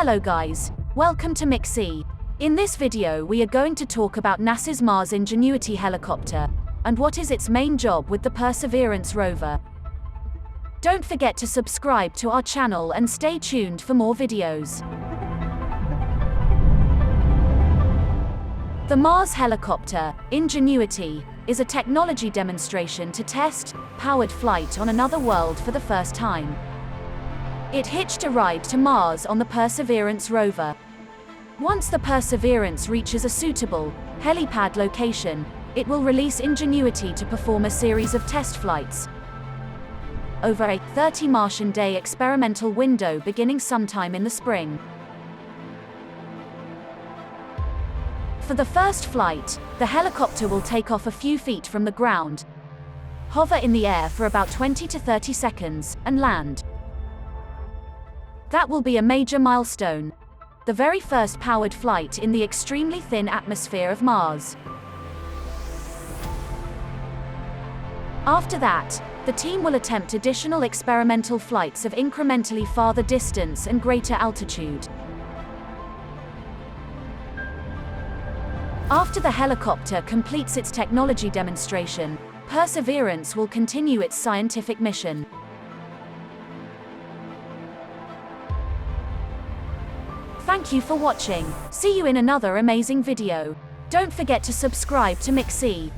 Hello guys, welcome to Mixi. In this video we are going to talk about NASA's Mars Ingenuity helicopter, and what is its main job with the Perseverance rover. Don't forget to subscribe to our channel and stay tuned for more videos. The Mars helicopter, Ingenuity, is a technology demonstration to test powered flight on another world for the first time. It hitched a ride to Mars on the Perseverance rover. Once the Perseverance reaches a suitable helipad location, it will release Ingenuity to perform a series of test flights over a 30 Martian day experimental window beginning sometime in the spring. For the first flight, the helicopter will take off a few feet from the ground, hover in the air for about 20 to 30 seconds, and land. That will be a major milestone, the very first powered flight in the extremely thin atmosphere of Mars. After that, the team will attempt additional experimental flights of incrementally farther distance and greater altitude. After the helicopter completes its technology demonstration, Perseverance will continue its scientific mission. Thank you for watching. See you in another amazing video. Don't forget to subscribe to Mixi.